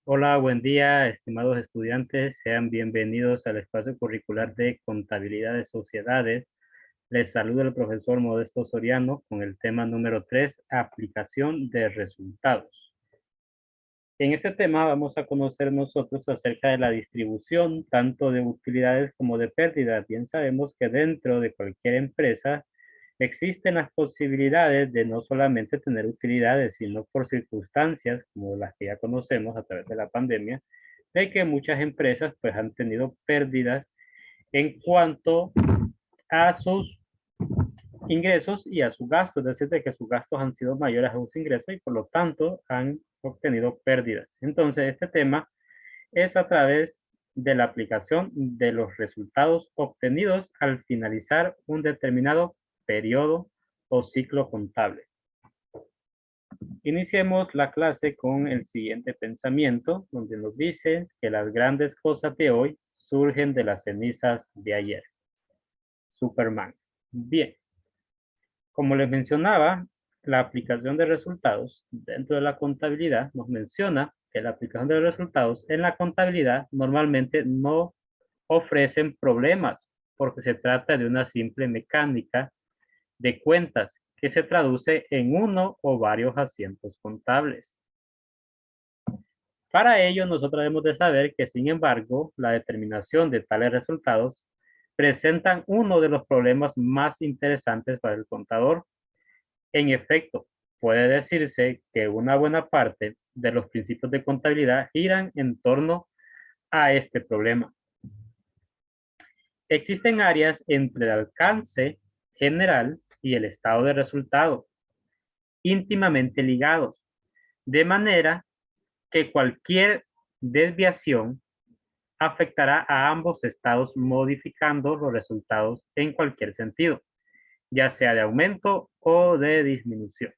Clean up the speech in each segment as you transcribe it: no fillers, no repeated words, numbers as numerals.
Hola, buen día, estimados estudiantes. Sean bienvenidos al espacio curricular de Contabilidad de Sociedades. Les saluda el profesor Modesto Soriano con el tema número 3, aplicación de resultados. En este tema vamos a conocer nosotros acerca de la distribución tanto de utilidades como de pérdidas. Bien sabemos que dentro de cualquier empresa existen las posibilidades de no solamente tener utilidades, sino por circunstancias como las que ya conocemos a través de la pandemia, de que muchas empresas pues han tenido pérdidas en cuanto a sus ingresos y a sus gastos, es decir, de que sus gastos han sido mayores a sus ingresos y por lo tanto han obtenido pérdidas. Entonces, este tema es a través de la aplicación de los resultados obtenidos al finalizar un determinado periodo o ciclo contable. Iniciemos la clase con el siguiente pensamiento, donde nos dice que las grandes cosas de hoy surgen de las cenizas de ayer. Superman. Bien, como les mencionaba, la aplicación de resultados dentro de la contabilidad nos menciona que la aplicación de resultados en la contabilidad normalmente no ofrecen problemas porque se trata de una simple mecánica de cuentas que se traduce en uno o varios asientos contables. Para ello, nosotros debemos de saber que, sin embargo, la determinación de tales resultados presentan uno de los problemas más interesantes para el contador. En efecto, puede decirse que una buena parte de los principios de contabilidad giran en torno a este problema. Existen áreas entre el alcance general y el estado de resultado, íntimamente ligados, de manera que cualquier desviación afectará a ambos estados modificando los resultados en cualquier sentido, ya sea de aumento o de disminución.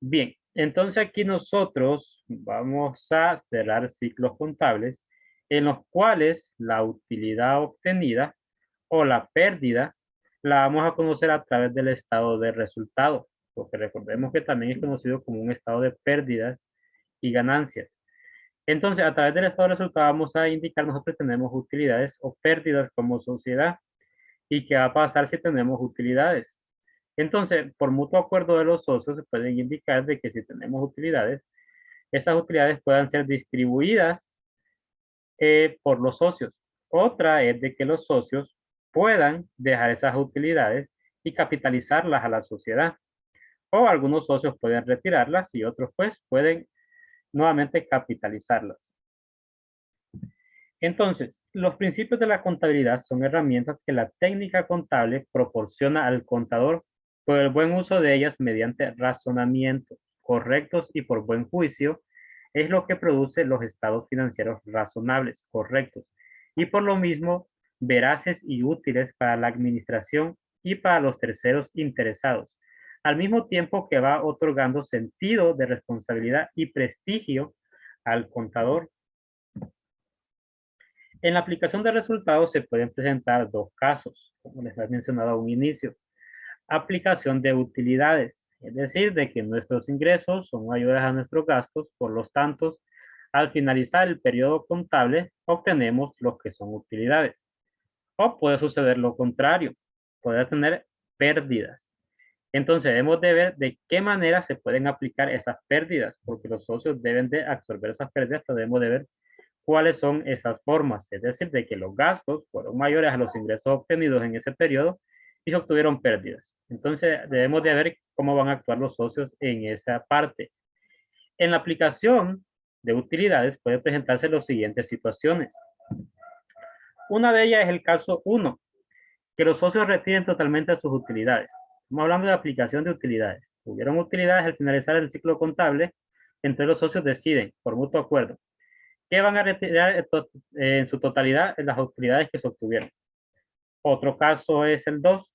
Bien, entonces aquí nosotros vamos a cerrar ciclos contables en los cuales la utilidad obtenida o la pérdida la vamos a conocer a través del estado de resultado, porque recordemos que también es conocido como un estado de pérdidas y ganancias. Entonces, a través del estado de resultado vamos a indicar nosotros tenemos utilidades o pérdidas como sociedad y qué va a pasar si tenemos utilidades. Entonces, por mutuo acuerdo de los socios, se pueden indicar de que si tenemos utilidades, esas utilidades puedan ser distribuidas por los socios. Otra es de que los socios puedan dejar esas utilidades y capitalizarlas a la sociedad. O algunos socios pueden retirarlas y otros pues pueden nuevamente capitalizarlas. Entonces, los principios de la contabilidad son herramientas que la técnica contable proporciona al contador por el buen uso de ellas mediante razonamientos correctos y por buen juicio, es lo que produce los estados financieros razonables, correctos, y por lo mismo veraces y útiles para la administración y para los terceros interesados, al mismo tiempo que va otorgando sentido de responsabilidad y prestigio al contador. En la aplicación de resultados se pueden presentar dos casos, como les he mencionado a un inicio. Aplicación de utilidades, es decir, de que nuestros ingresos son mayores a nuestros gastos, por lo tanto, al finalizar el periodo contable, obtenemos los que son utilidades. O puede suceder lo contrario, puede tener pérdidas. Entonces debemos de ver de qué manera se pueden aplicar esas pérdidas, porque los socios deben de absorber esas pérdidas, pero debemos de ver cuáles son esas formas, es decir, de que los gastos fueron mayores a los ingresos obtenidos en ese periodo y se obtuvieron pérdidas. Entonces, debemos de ver cómo van a actuar los socios en esa parte. En la aplicación de utilidades puede presentarse las siguientes situaciones. Una de ellas es el caso 1, que los socios retiren totalmente sus utilidades. Estamos hablando de aplicación de utilidades. Tuvieron utilidades al finalizar el ciclo contable, entre los socios deciden, por mutuo acuerdo, que van a retirar en su totalidad las utilidades que se obtuvieron. Otro caso es el 2,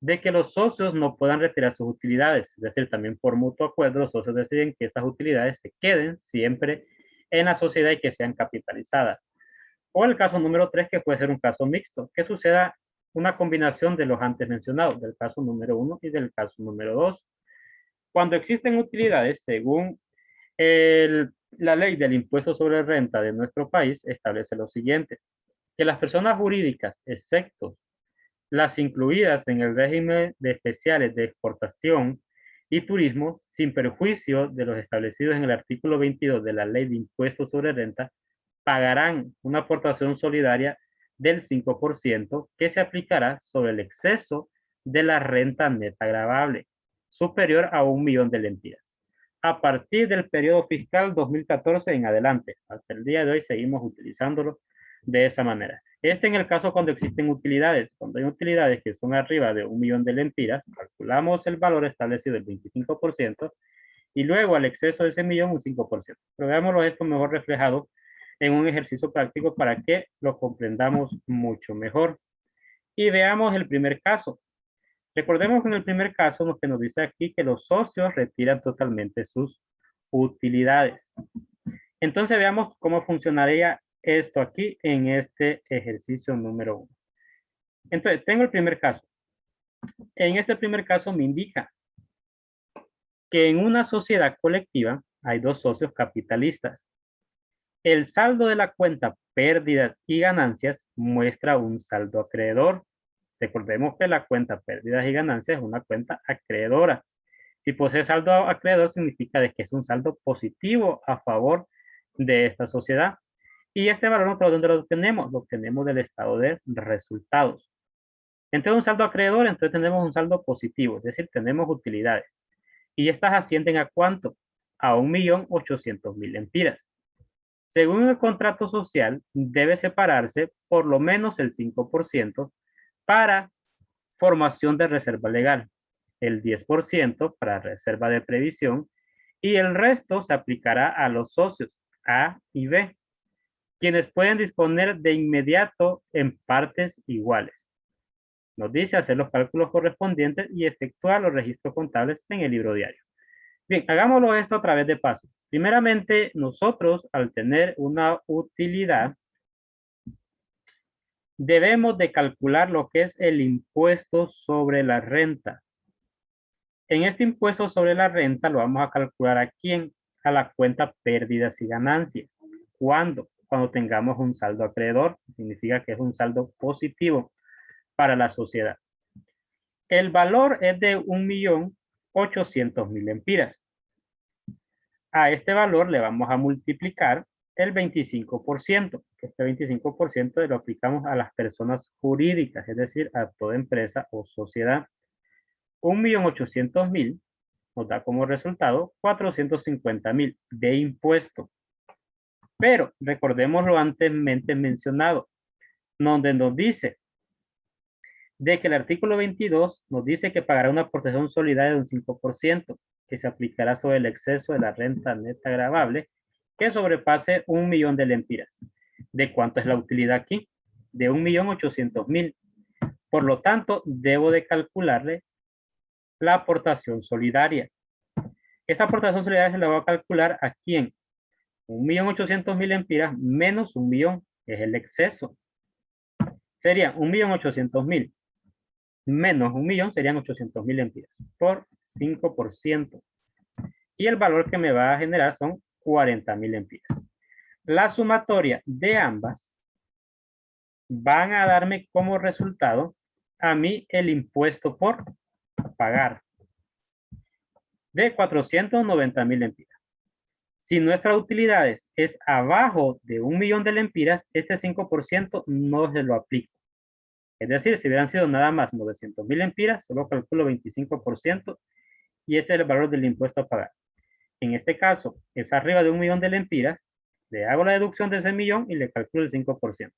de que los socios no puedan retirar sus utilidades, es decir, también por mutuo acuerdo los socios deciden que esas utilidades se queden siempre en la sociedad y que sean capitalizadas. O el caso número 3, que puede ser un caso mixto, que suceda una combinación de los antes mencionados, del caso número 1 y del caso número 2. Cuando existen utilidades, según el La ley del impuesto sobre renta de nuestro país establece lo siguiente, que las personas jurídicas, excepto las incluidas en el régimen de especiales de exportación y turismo, sin perjuicio de los establecidos en el artículo 22 de la ley de impuestos sobre renta, pagarán una aportación solidaria del 5% que se aplicará sobre el exceso de la renta neta gravable, superior a 1 millón de lempiras. A partir del periodo fiscal 2014 en adelante, hasta el día de hoy seguimos utilizándolo de esa manera. En el caso cuando existen utilidades. Cuando hay utilidades que son arriba de 1 millón de lempiras, calculamos el valor establecido del 25% y luego al exceso de ese millón un 5%. Pero veámoslo esto mejor reflejado en un ejercicio práctico para que lo comprendamos mucho mejor. Y veamos el primer caso. Recordemos que en el primer caso lo que nos dice aquí que los socios retiran totalmente sus utilidades. Entonces veamos cómo funcionaría esto aquí en este ejercicio número 1. Entonces, tengo el primer caso. En este primer caso me indica que en una sociedad colectiva hay dos socios capitalistas. El saldo de la cuenta pérdidas y ganancias muestra un saldo acreedor. Recordemos que la cuenta pérdidas y ganancias es una cuenta acreedora. Si posee saldo acreedor significa de que es un saldo positivo a favor de esta sociedad. Y este valor nosotros ¿dónde lo obtenemos? Lo obtenemos del estado de resultados. Entre un saldo acreedor, entonces tenemos un saldo positivo, es decir, tenemos utilidades. Y estas ascienden ¿a cuánto? A 1.800.000 lempiras. Según el contrato social, debe separarse por lo menos el 5% para formación de reserva legal, el 10% para reserva de previsión y el resto se aplicará a los socios A y B, quienes pueden disponer de inmediato en partes iguales. Nos dice hacer los cálculos correspondientes y efectuar los registros contables en el libro diario. Bien, hagámoslo esto a través de pasos. Primeramente, nosotros al tener una utilidad, debemos de calcular lo que es el impuesto sobre la renta. En este impuesto sobre la renta lo vamos a calcular a quién, a la cuenta pérdidas y ganancias. ¿Cuándo? Cuando tengamos un saldo acreedor, significa que es un saldo positivo para la sociedad. El valor es de 1.800.000 lempiras. A este valor le vamos a multiplicar el 25%. Este 25% lo aplicamos a las personas jurídicas, es decir, a toda empresa o sociedad. 1.800.000 nos da como resultado 450.000 de impuesto. Pero recordemos lo anteriormente mencionado, donde nos dice de que el artículo 22 nos dice que pagará una aportación solidaria de un 5%, que se aplicará sobre el exceso de la renta neta gravable que sobrepase 1 millón de lempiras. ¿De cuánto es la utilidad aquí? De 1.800.000. Por lo tanto, debo de calcularle la aportación solidaria. Esta aportación solidaria se la voy a calcular a quién. 1.800.000 lempiras menos 1 millón, que es el exceso. Sería 1.800.000 menos 1 millón, serían 800.000 lempiras por 5%. Y el valor que me va a generar son 40.000 lempiras. La sumatoria de ambas van a darme como resultado a mí el impuesto por pagar de 490.000 lempiras. Si nuestras utilidades es abajo de 1 millón de lempiras, este 5% no se lo aplico. Es decir, si hubieran sido nada más 900.000 lempiras, solo calculo 25% y ese es el valor del impuesto a pagar. En este caso, es arriba de 1 millón de lempiras, le hago la deducción de ese millón y le calculo el 5%.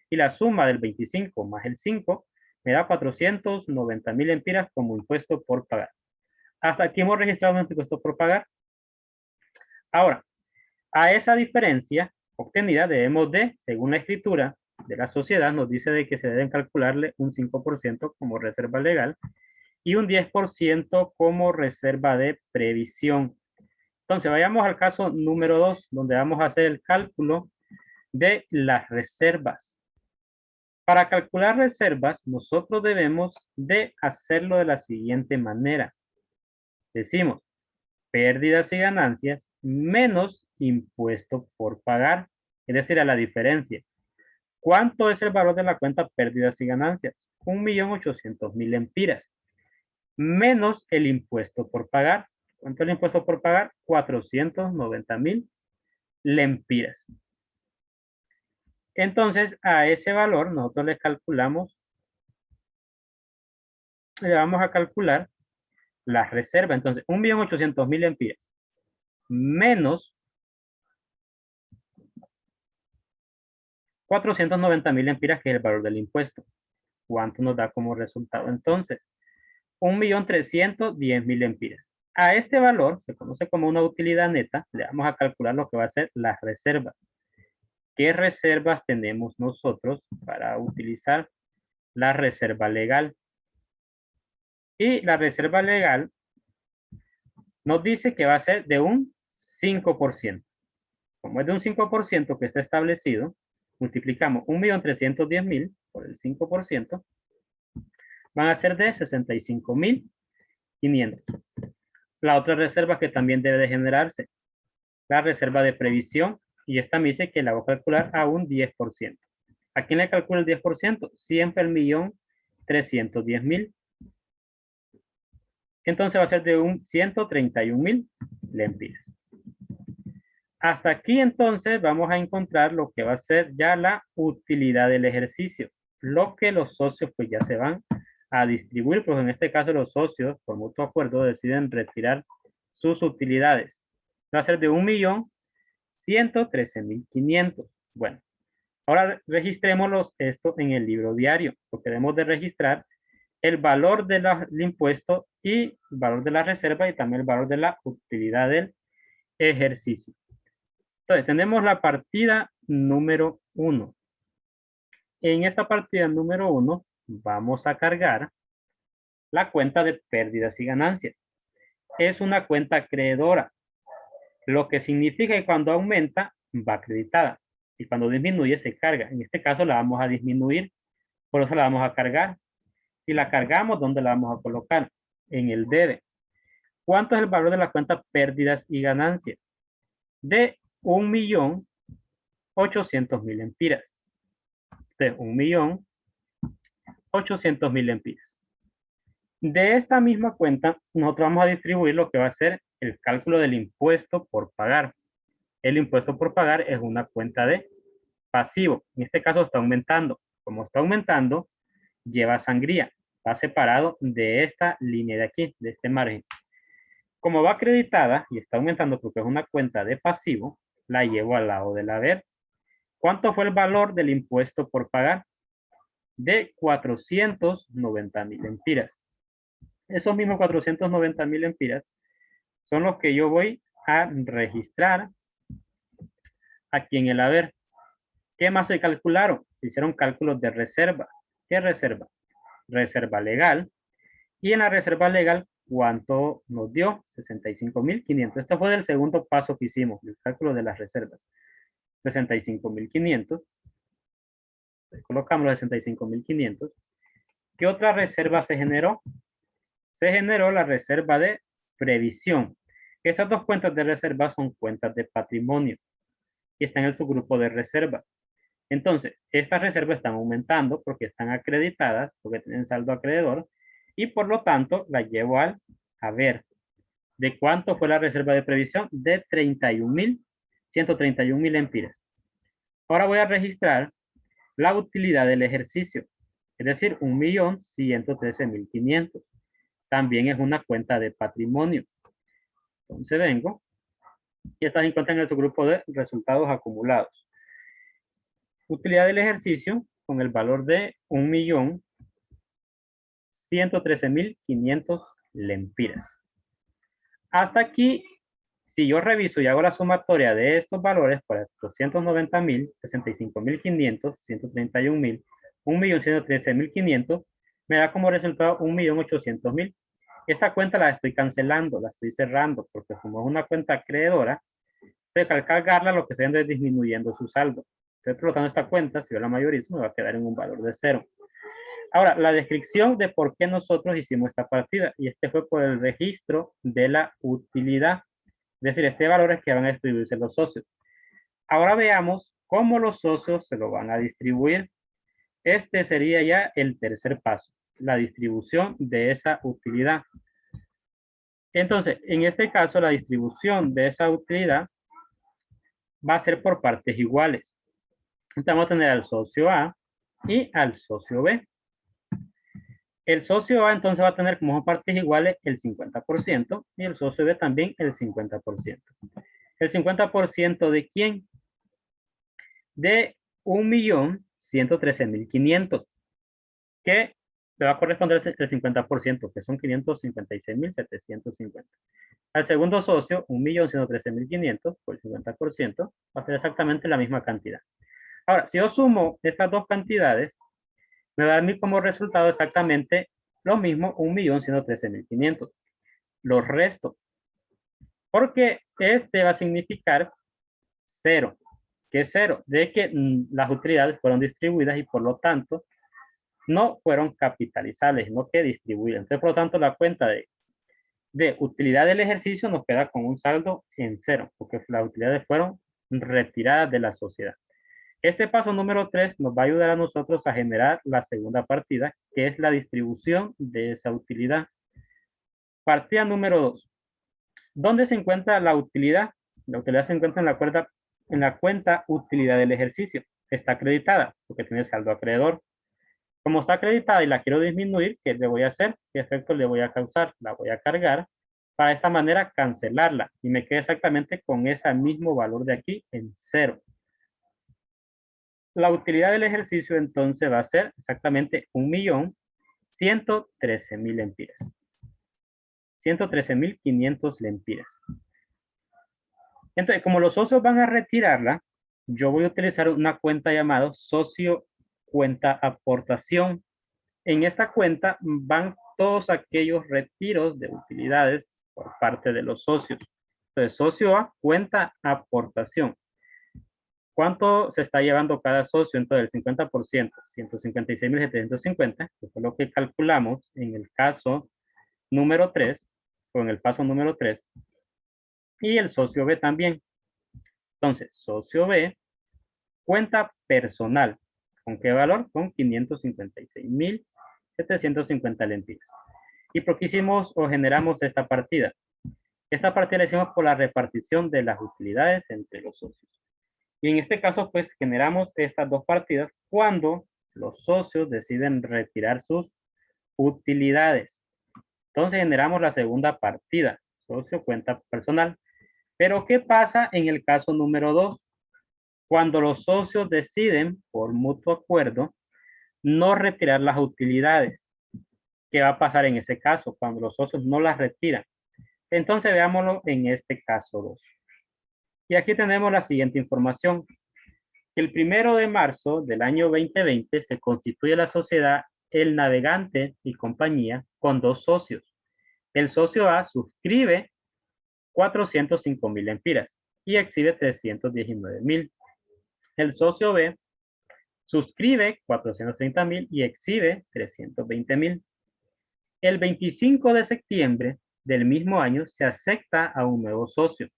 Y la suma del 25 más el 5 me da 490.000 lempiras como impuesto por pagar. Hasta aquí hemos registrado nuestro impuesto por pagar. Ahora, a esa diferencia obtenida debemos de, según la escritura de la sociedad, nos dice de que se deben calcularle un 5% como reserva legal y un 10% como reserva de previsión. Entonces, vayamos al caso número 2, donde vamos a hacer el cálculo de las reservas. Para calcular reservas, nosotros debemos de hacerlo de la siguiente manera. Decimos, pérdidas y ganancias menos impuesto por pagar, es decir, a la diferencia. ¿Cuánto es el valor de la cuenta pérdidas y ganancias? 1.800.000 lempiras, menos el impuesto por pagar. ¿Cuánto es el impuesto por pagar? 490.000 lempiras. Entonces, a ese valor nosotros le calculamos, le vamos a calcular la reserva. Entonces, 1.800.000 lempiras menos 490.000 lempiras, que es el valor del impuesto. ¿Cuánto nos da como resultado? Entonces, 1.310.000 lempiras. A este valor, se conoce como una utilidad neta, le vamos a calcular lo que va a ser las reservas. ¿Qué reservas tenemos nosotros para utilizar la reserva legal? Y la reserva legal nos dice que va a ser de un 5%. Como es de un 5% que está establecido, multiplicamos 1.310.000 por el 5%, van a ser de 65.500. La otra reserva que también debe de generarse, la reserva de previsión, y esta me dice que la voy a calcular a un 10%. ¿A quién le calculo el 10%? Siempre el 1.310.000. Entonces va a ser de un 131.000 lempiras. Hasta aquí entonces vamos a encontrar lo que va a ser ya la utilidad del ejercicio. Lo que los socios pues ya se van a distribuir, pues en este caso los socios por mutuo acuerdo deciden retirar sus utilidades. Va a ser de 1.113.500. Bueno, ahora registremos esto en el libro diario, porque debemos de registrar el valor del impuesto y el valor de la reserva y también el valor de la utilidad del ejercicio. Entonces, tenemos la partida número 1. En esta partida número 1 vamos a cargar la cuenta de pérdidas y ganancias. Es una cuenta acreedora, lo que significa que cuando aumenta va acreditada y cuando disminuye se carga. En este caso la vamos a disminuir, por eso la vamos a cargar. Si la cargamos, ¿dónde la vamos a colocar? En el debe. ¿Cuánto es el valor de la cuenta pérdidas y ganancias? De 1.800.000 lempiras. De 1.800.000 lempiras. De esta misma cuenta, nosotros vamos a distribuir lo que va a ser el cálculo del impuesto por pagar. El impuesto por pagar es una cuenta de pasivo. En este caso está aumentando. Como está aumentando, lleva sangría. Va separado de esta línea de aquí, de este margen. Como va acreditada y está aumentando porque es una cuenta de pasivo, la llevo al lado del haber. ¿Cuánto fue el valor del impuesto por pagar? De 490.000 lempiras. Esos mismos 490.000 lempiras son los que yo voy a registrar aquí en el haber. ¿Qué más se calcularon? Se hicieron cálculos de reserva. ¿Qué reserva? Reserva legal. Y en la reserva legal, ¿cuánto nos dio? 65.500. Esto fue del segundo paso que hicimos, el cálculo de las reservas. 65.500. Colocamos los 65.500. ¿Qué otra reserva se generó? Se generó la reserva de previsión. Estas dos cuentas de reserva son cuentas de patrimonio y están en el subgrupo de reserva. Entonces, estas reservas están aumentando porque están acreditadas, porque tienen saldo acreedor y por lo tanto las llevo al haber. ¿De cuánto fue la reserva de previsión? De 131.000 lempiras. Ahora voy a registrar la utilidad del ejercicio, es decir, 1.113.500. También es una cuenta de patrimonio. Entonces vengo y esta se encuentra en su grupo de resultados acumulados. Utilidad del ejercicio con el valor de 1.113.500 lempiras. Hasta aquí, si yo reviso y hago la sumatoria de estos valores, para 290.000, 65.500, 131.000, 1.113.500, me da como resultado 1.800.000. Esta cuenta la estoy cancelando, la estoy cerrando, porque como es una cuenta acreedora, al cargarla lo que estoy haciendo es disminuyendo su saldo. Entonces, por lo tanto, esta cuenta, si yo la mayorizo, me va a quedar en un valor de 0. Ahora, la descripción de por qué nosotros hicimos esta partida, y este fue por el registro de la utilidad. Es decir, este valor es que van a distribuirse los socios. Ahora veamos cómo los socios se lo van a distribuir. Este sería ya el tercer paso, la distribución de esa utilidad. Entonces, en este caso, la distribución de esa utilidad va a ser por partes iguales. Entonces, vamos a tener al socio A y al socio B. El socio A entonces va a tener como partes iguales el 50% y el socio B también el 50%. ¿El 50% de quién? De 1.113.500, que le va a corresponder el 50%, que son 556.750. Al segundo socio, 1.113.500 por el 50%, va a ser exactamente la misma cantidad. Ahora, si yo sumo estas dos cantidades, me va a dar como resultado exactamente lo mismo, 1.113.500. Los resto, porque este va a significar 0. ¿Qué es 0? De que las utilidades fueron distribuidas y por lo tanto no fueron capitalizables, no que distribuidas. Entonces, por lo tanto, la cuenta de utilidad del ejercicio nos queda con un saldo en 0, porque las utilidades fueron retiradas de la sociedad. Este paso número 3 nos va a ayudar a nosotros a generar la segunda partida, que es la distribución de esa utilidad. Partida número 2. ¿Dónde se encuentra la utilidad? La utilidad se encuentra en la cuenta utilidad del ejercicio. Está acreditada porque tiene saldo acreedor. Como está acreditada y la quiero disminuir, ¿qué le voy a hacer? ¿Qué efecto le voy a causar? La voy a cargar para de esta manera cancelarla y me quede exactamente con ese mismo valor de aquí en 0. La utilidad del ejercicio entonces va a ser exactamente 1.113.000 lempiras. 113.500 lempiras. Entonces, como los socios van a retirarla, yo voy a utilizar una cuenta llamada socio cuenta aportación. En esta cuenta van todos aquellos retiros de utilidades por parte de los socios. Entonces, socio A, cuenta aportación. ¿Cuánto se está llevando cada socio? Entonces, el 50%, 156.750, que fue lo que calculamos en el caso número 3, o en el paso número 3, y el socio B también. Entonces, socio B, cuenta personal. ¿Con qué valor? Con 556.750 lempiras. ¿Y por qué hicimos o generamos esta partida? Esta partida la hicimos por la repartición de las utilidades entre los socios. Y en este caso, pues generamos estas dos partidas cuando los socios deciden retirar sus utilidades. Entonces generamos la segunda partida, socio cuenta personal. Pero ¿qué pasa en el caso número 2? Cuando los socios deciden, por mutuo acuerdo, no retirar las utilidades. ¿Qué va a pasar en ese caso? Cuando los socios no las retiran. Entonces veámoslo en este caso 2. Y aquí tenemos la siguiente información. El 1 de marzo del año 2020 se constituye la sociedad El Navegante y compañía con dos socios. El socio A suscribe 405.000 lempiras y exhibe 319.000. El socio B suscribe 430.000 y exhibe 320.000. El 25 de septiembre del mismo año se acepta a un nuevo socio,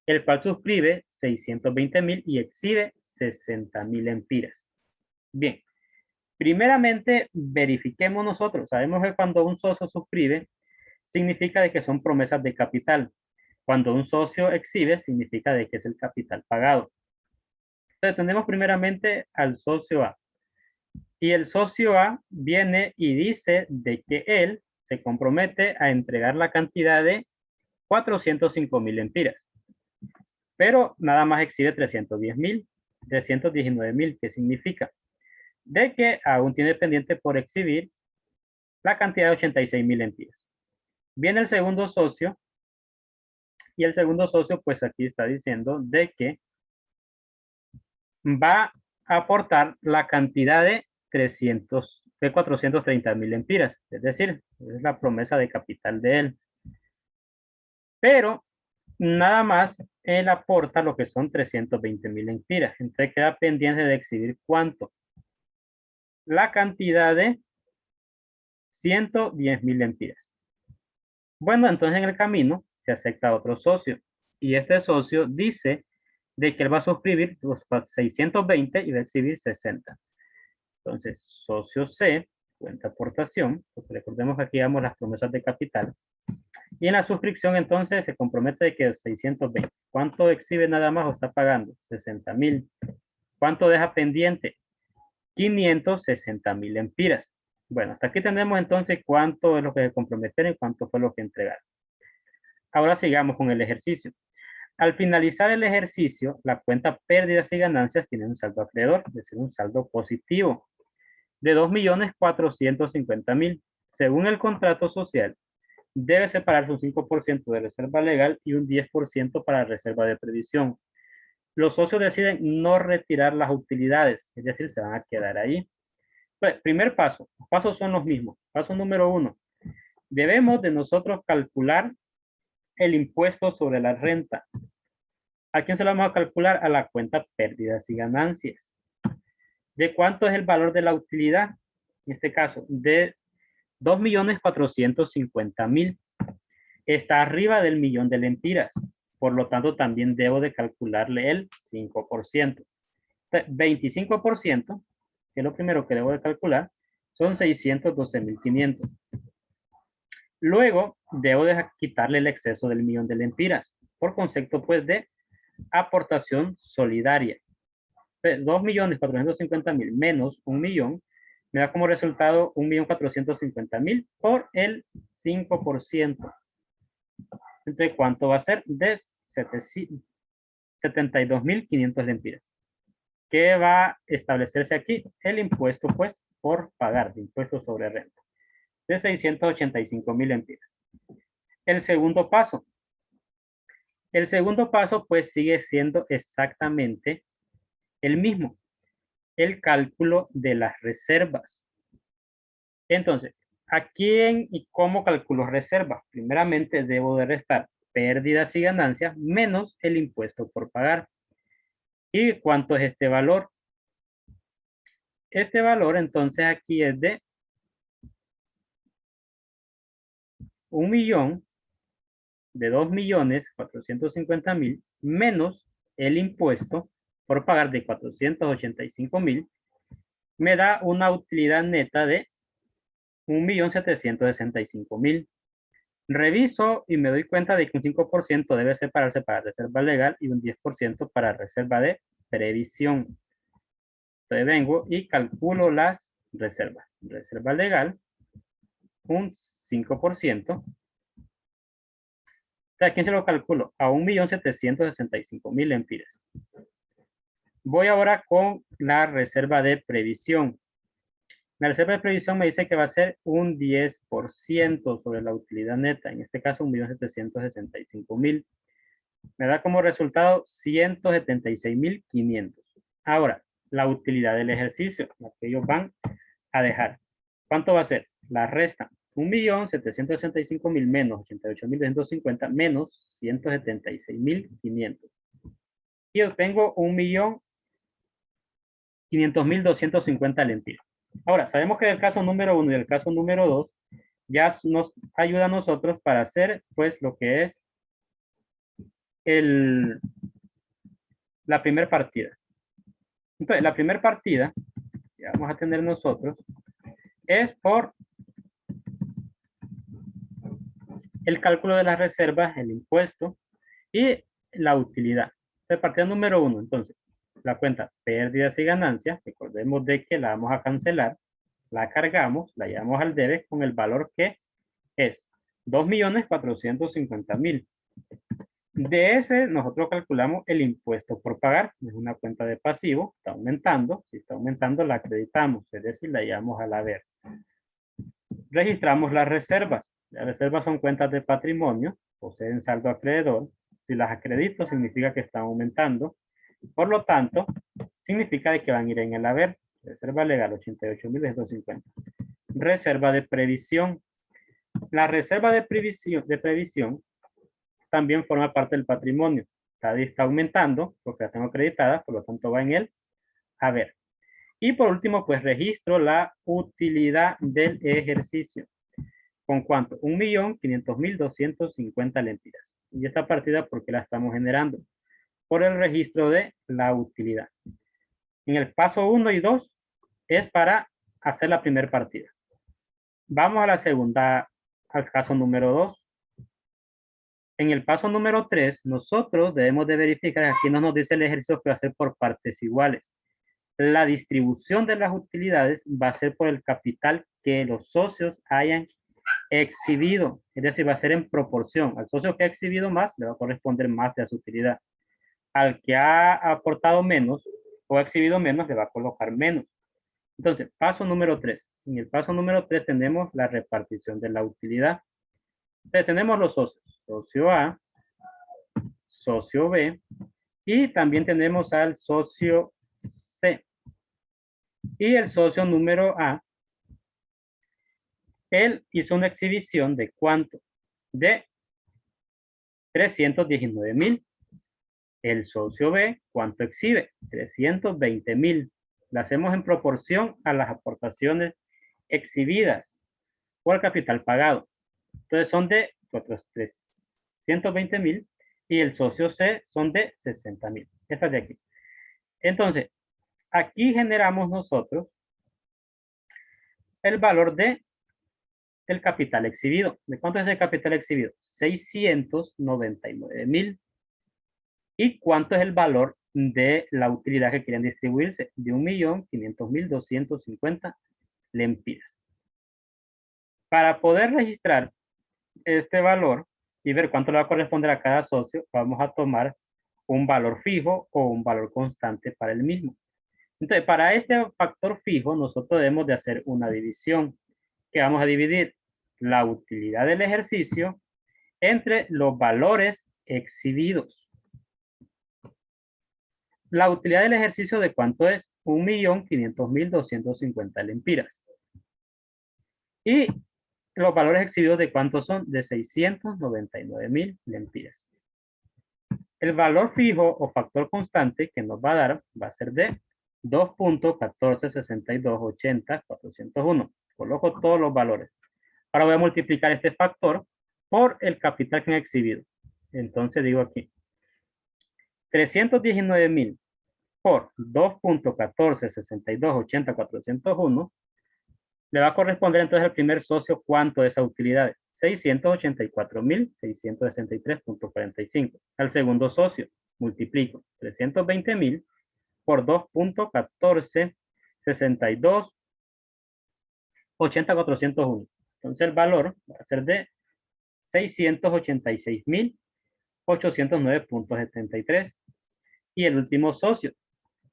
el cual suscribe 620.000 y exhibe 60.000 lempiras. Bien, primeramente verifiquemos nosotros. Sabemos que cuando un socio suscribe, significa de que son promesas de capital. Cuando un socio exhibe, significa de que es el capital pagado. Entonces, tenemos primeramente al socio A. Y el socio A viene y dice de que él se compromete a entregar la cantidad de 405.000 lempiras. Pero nada más exhibe 310.000, 319.000, ¿qué significa? De que aún tiene pendiente por exhibir la cantidad de 86.000 lempiras. Viene el segundo socio y el segundo socio pues aquí está diciendo de que va a aportar la cantidad de 430.000 lempiras, es decir, es la promesa de capital de él. Pero nada más él aporta lo que son 320.000 lempiras, entonces queda pendiente de exhibir cuánto. La cantidad de 110.000 lempiras. Bueno, entonces en el camino se acepta otro socio. Y este socio dice de que él va a suscribir los 620 y va a exhibir 60. Entonces, socio C, cuenta aportación, porque recordemos que aquí damos las promesas de capital. Y en la suscripción, entonces, se compromete de que 620. ¿Cuánto exhibe nada más o está pagando? 60,000. ¿Cuánto deja pendiente? 560,000 lempiras. Bueno, hasta aquí tenemos entonces cuánto es lo que se comprometieron y cuánto fue lo que entregaron. Ahora sigamos con el ejercicio. Al finalizar el ejercicio, la cuenta pérdidas y ganancias tiene un saldo acreedor, es decir, un saldo positivo de 2,450,000. Según el contrato social, debe separarse un 5% de reserva legal y un 10% para reserva de previsión. Los socios deciden no retirar las utilidades, es decir, se van a quedar ahí. Pues, primer paso, los pasos son los mismos. Paso número 1, debemos de nosotros calcular el impuesto sobre la renta. ¿A quién se lo vamos a calcular? A la cuenta pérdidas y ganancias. ¿De cuánto es el valor de la utilidad? En este caso, de 2,450,000. Está arriba del millón de lempiras. Por lo tanto, también debo de calcularle el 5%. 25%, que es lo primero que debo de calcular, son 612,500. Luego, debo de quitarle el exceso del millón de lempiras, por concepto, pues, de aportación solidaria. 2,450,000 menos 1,000,000 me da como resultado 1,450,000 por el 5%. Entonces, ¿cuánto va a ser? De 72,500 lempiras. ¿Qué va a establecerse aquí? El impuesto, pues, por pagar, de impuesto sobre renta, de 685,000 lempiras. El segundo paso. El segundo paso, pues, sigue siendo exactamente el mismo. El cálculo de las reservas. Entonces, ¿a quién y cómo calculo reservas? Primeramente, debo de restar pérdidas y ganancias menos el impuesto por pagar. ¿Y cuánto es este valor? Este valor, entonces, aquí es de 1,000,000, de 2,450,000 menos el impuesto por pagar de 485,000, me da una utilidad neta de 1,765,000. Reviso y me doy cuenta de que un 5% debe separarse para reserva legal y un 10% para reserva de previsión. Entonces vengo y calculo las reservas. Reserva legal, un 5%. ¿A quién se lo calculo? A 1,765,000 lempiras. Voy ahora con la reserva de previsión. La reserva de previsión me dice que va a ser un 10% sobre la utilidad neta. En este caso, 1,765,000. Me da como resultado 176,500. Ahora, la utilidad del ejercicio, la que ellos van a dejar. ¿Cuánto va a ser? La resta. 1,765,000 menos 88,250 menos 176,500. Y obtengo 1,500,250 lempiras. Ahora, sabemos que del caso número 1 y del caso número 2 ya nos ayuda a nosotros para hacer, pues, lo que es la primera partida. Entonces, la primera partida que vamos a tener nosotros es por el cálculo de las reservas, el impuesto y la utilidad. Entonces, partida número 1, entonces, la cuenta pérdidas y ganancias, recordemos de que la vamos a cancelar, la cargamos, la llevamos al debe con el valor que es 2,450,000. De ese, nosotros calculamos el impuesto por pagar. Es una cuenta de pasivo, está aumentando. Si está aumentando, la acreditamos, es decir, la llevamos al haber. Registramos las reservas. Las reservas son cuentas de patrimonio, poseen saldo acreedor. Si las acredito, significa que están aumentando. Por lo tanto, significa de que van a ir en el haber. Reserva legal, 88,250. Reserva de previsión. La reserva de previsión también forma parte del patrimonio. Cada día está aumentando porque la tengo acreditada, por lo tanto va en el haber. Y por último, pues registro la utilidad del ejercicio. ¿Con cuánto? 1,500,250 lempiras. Y esta partida, ¿por qué la estamos generando? Por el registro de la utilidad. En el paso 1 y 2 es para hacer la primera partida. Vamos a la segunda, al caso número 2. En el paso número 3, nosotros debemos de verificar, aquí no nos dice el ejercicio que va a ser por partes iguales. La distribución de las utilidades va a ser por el capital que los socios hayan exhibido, es decir, va a ser en proporción. Al socio que ha exhibido más, le va a corresponder más de su utilidad. Al que ha aportado menos o ha exhibido menos, le va a colocar menos. Entonces, paso número 3. En el paso número 3 tenemos la repartición de la utilidad. Entonces, tenemos los socios. Socio A, socio B, y también tenemos al socio C. Y el socio número A, él hizo una exhibición de ¿cuánto? De 319,000. El socio B, ¿cuánto exhibe? 320,000. La hacemos en proporción a las aportaciones exhibidas o al capital pagado. Entonces son de otros 320,000 y el socio C son de 60,000. Esta de aquí. Entonces, aquí generamos nosotros el valor del capital exhibido. ¿De cuánto es el capital exhibido? 699,000. ¿Y cuánto es el valor de la utilidad que quieren distribuirse? De 1.500.250 lempiras. Para poder registrar este valor y ver cuánto le va a corresponder a cada socio, vamos a tomar un valor fijo o un valor constante para el mismo. Entonces, para este factor fijo, nosotros debemos de hacer una división, que vamos a dividir la utilidad del ejercicio entre los valores exhibidos. La utilidad del ejercicio, ¿de cuánto es? 1.500.250 lempiras. Y los valores exhibidos, ¿de cuánto son? De 699,000 lempiras. El valor fijo o factor constante que nos va a dar va a ser de 2.146280,401. Coloco todos los valores. Ahora voy a multiplicar este factor por el capital que han exhibido. Entonces digo aquí, 319,000 por 2.146280,401 le va a corresponder entonces al primer socio cuánto de esa utilidad. 684,663,45. Al segundo socio, multiplico 320,000 por 2.1462,80,401. Entonces el valor va a ser de 686,809,73. Y el último socio,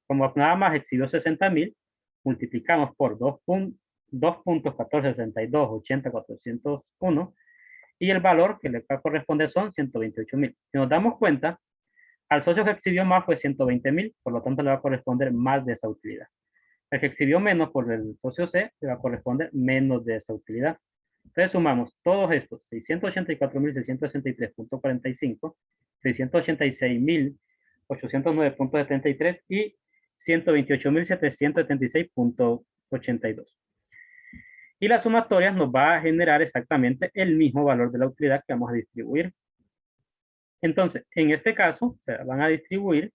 como nada más exhibió 60,000, multiplicamos por 2.1462,80,401 y el valor que le va a corresponder son 128,000. Si nos damos cuenta, al socio que exhibió más fue 120,000, por lo tanto le va a corresponder más de esa utilidad. El que exhibió menos por el socio C le va a corresponder menos de esa utilidad. Entonces sumamos todos estos, 684,663,45, 686,809,73 y 128,776,82. Y la sumatoria nos va a generar exactamente el mismo valor de la utilidad que vamos a distribuir. Entonces, en este caso, se van a distribuir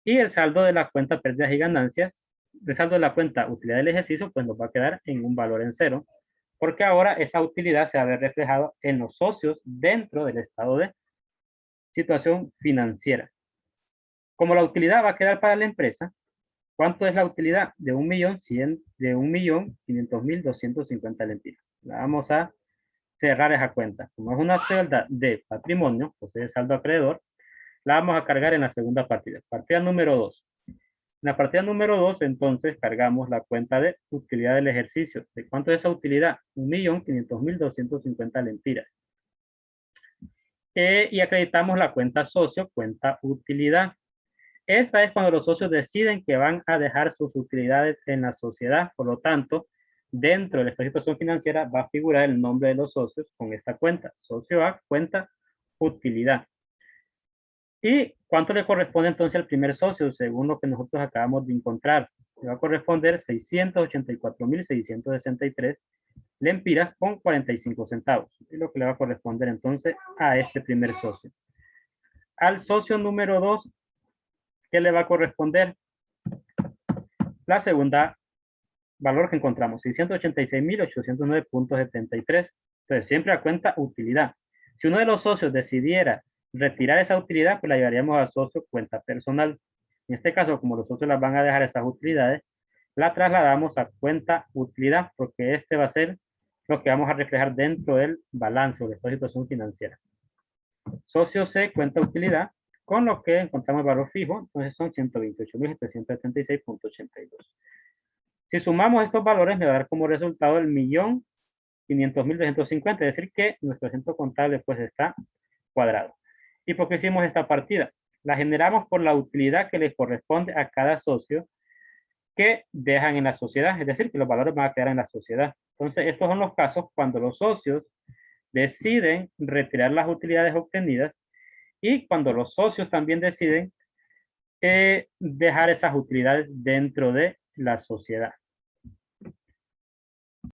y el saldo de la cuenta pérdidas y ganancias, el saldo de la cuenta utilidad del ejercicio, pues nos va a quedar en un valor en cero, porque ahora esa utilidad se va a ver reflejada en los socios dentro del estado de situación financiera. Como la utilidad va a quedar para la empresa, ¿cuánto es la utilidad? De 1.500.250 lempiras. La vamos a cerrar esa cuenta. Como es una celda de patrimonio, pues es saldo acreedor, la vamos a cargar en la segunda partida. Partida número 2. En la partida número 2, entonces, cargamos la cuenta de utilidad del ejercicio. ¿De cuánto es esa utilidad? 1.500.250 lempiras. Y acreditamos la cuenta socio, cuenta utilidad. Esta es cuando los socios deciden que van a dejar sus utilidades en la sociedad. Por lo tanto, dentro de esta situación financiera va a figurar el nombre de los socios con esta cuenta. Socio A, cuenta utilidad. ¿Y cuánto le corresponde entonces al primer socio según lo que nosotros acabamos de encontrar? Le va a corresponder 684.663 lempiras con 45 centavos. Es lo que le va a corresponder entonces a este primer socio. Al socio número 2, ¿qué le va a corresponder? La segunda valor que encontramos, 686.809.73. Entonces, siempre a cuenta utilidad. Si uno de los socios decidiera retirar esa utilidad, pues la llevaríamos a socio cuenta personal. En este caso, como los socios las van a dejar esas utilidades, la trasladamos a cuenta utilidad, porque este va a ser lo que vamos a reflejar dentro del balance o de esta situación financiera. Socio C, cuenta utilidad, con lo que encontramos el valor fijo, entonces son 128.776.82. Si sumamos estos valores, me va a dar como resultado el 1.500.250, es decir que nuestro centro contable pues está cuadrado. ¿Y por qué hicimos esta partida? La generamos por la utilidad que le corresponde a cada socio que dejan en la sociedad, es decir, que los valores van a quedar en la sociedad. Entonces, estos son los casos cuando los socios deciden retirar las utilidades obtenidas y cuando los socios también deciden dejar esas utilidades dentro de la sociedad.